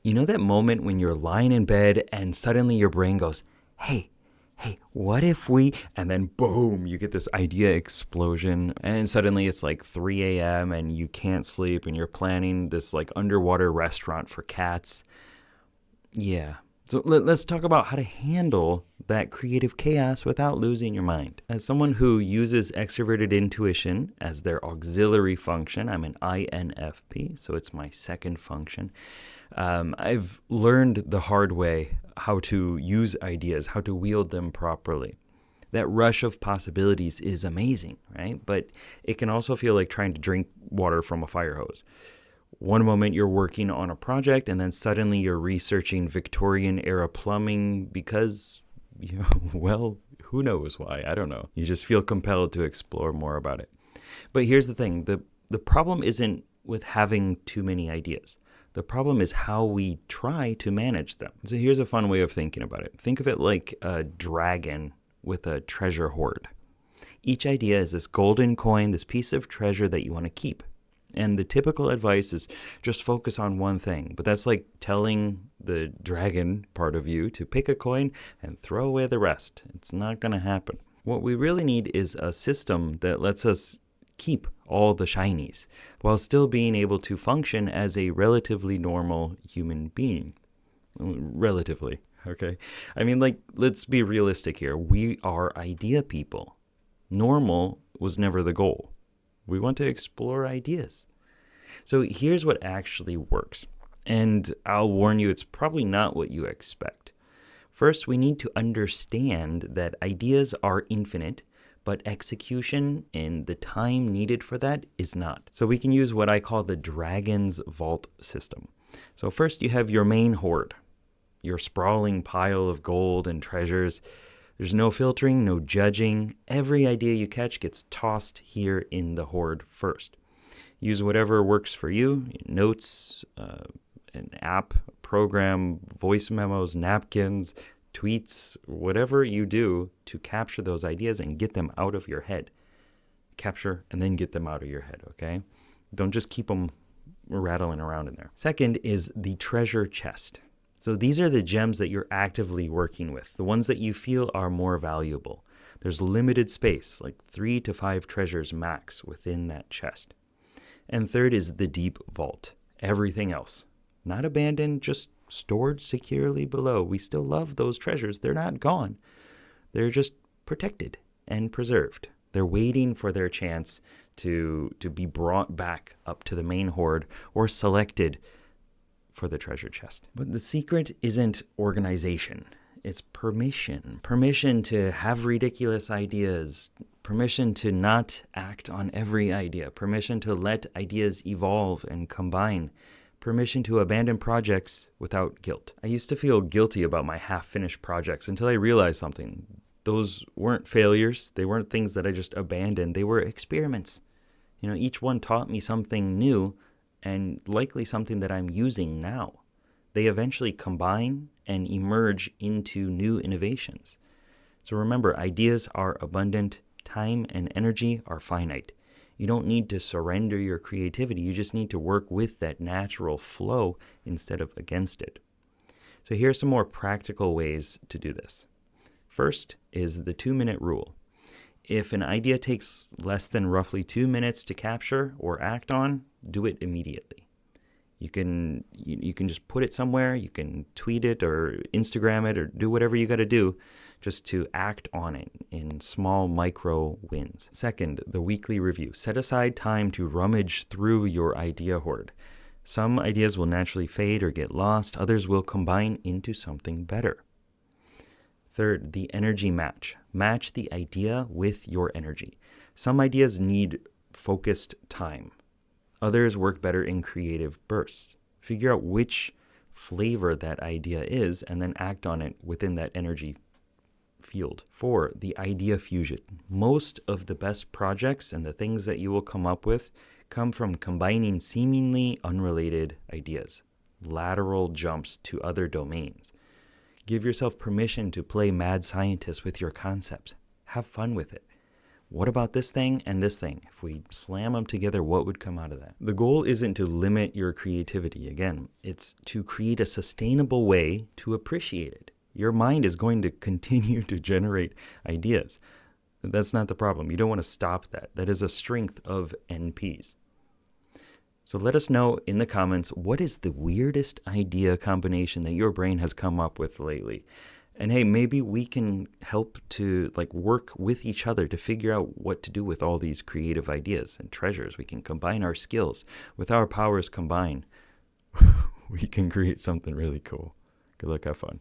You know that moment when you're lying in bed and suddenly your brain goes, hey, what if we, and then boom, you get this idea explosion. And suddenly it's like 3 a.m. and you can't sleep and you're planning this like underwater restaurant for cats. Yeah. So let's talk about how to handle that creative chaos without losing your mind. As someone who uses extroverted intuition as their auxiliary function, I'm an INFP, so it's my second function. I've learned the hard way how to use ideas, how to wield them properly. That rush of possibilities is amazing, right? But it can also feel like trying to drink water from a fire hose. One moment you're working on a project, and then suddenly you're researching Victorian era plumbing because, well, who knows why? I don't know. You just feel compelled to explore more about it. But here's the thing, the problem isn't with having too many ideas. The problem is how we try to manage them. So here's a fun way of thinking about it. Think of it like a dragon with a treasure hoard. Each idea is this golden coin, this piece of treasure that you want to keep. And the typical advice is just focus on one thing. But that's like telling the dragon part of you to pick a coin and throw away the rest. It's not going to happen. What we really need is a system that lets us keep all the shinies while still being able to function as a relatively normal human being. Relatively, okay? I mean, like, let's be realistic here. We are idea people. Normal was never the goal. We want to explore ideas. So here's what actually works. And I'll warn you, it's probably not what you expect. First, we need to understand that ideas are infinite, but execution and the time needed for that is not. So we can use what I call the Dragon's Vault system. So first you have your main hoard, your sprawling pile of gold and treasures. There's no filtering, no judging. Every idea you catch gets tossed here in the hoard first. Use whatever works for you, notes, an app, a program, voice memos, napkins, tweets, whatever you do to capture those ideas and get them out of your head. Capture and then get them out of your head, okay? Don't just keep them rattling around in there. Second is the treasure chest. So these are the gems that you're actively working with, the ones that you feel are more valuable. There's limited space, like 3 to 5 treasures max within that chest. And third is the deep vault. Everything else, not abandoned, just stored securely below. We still love those treasures. They're not gone. They're just protected and preserved. They're waiting for their chance to be brought back up to the main hoard or selected for the treasure chest. But the secret isn't organization. It's permission. Permission to have ridiculous ideas. Permission to not act on every idea. Permission to let ideas evolve and combine. Permission to abandon projects without guilt. I used to feel guilty about my half-finished projects until I realized something. Those weren't failures. They weren't things that I just abandoned. They were experiments. Each one taught me something new and likely something that I'm using now. They eventually combine and emerge into new innovations. So remember, ideas are abundant, time and energy are finite. You don't need to surrender your creativity. You just need to work with that natural flow instead of against it. So here are some more practical ways to do this. First is the 2-minute rule. If an idea takes less than roughly 2 minutes to capture or act on, do it immediately. You can just put it somewhere, you can tweet it or Instagram it or do whatever you got to do just to act on it in small micro wins. Second, the weekly review. Set aside time to rummage through your idea hoard. Some ideas will naturally fade or get lost, others will combine into something better. Third, the energy match. Match the idea with your energy. Some ideas need focused time. Others work better in creative bursts. Figure out which flavor that idea is and then act on it within that energy field. 4, the idea fusion. Most of the best projects and the things that you will come up with come from combining seemingly unrelated ideas, lateral jumps to other domains. Give yourself permission to play mad scientist with your concepts. Have fun with it. what about this thing and this thing? If we slam them together, what would come out of that? The goal isn't to limit your creativity. Again, it's to create a sustainable way to appreciate it. Your mind is going to continue to generate ideas. That's not the problem. You don't want to stop that. That is a strength of NPs. So let us know in the comments, what is the weirdest idea combination that your brain has come up with lately? And hey, maybe we can help to work with each other to figure out what to do with all these creative ideas and treasures. We can combine our skills. With our powers combined, we can create something really cool. Good luck, have fun.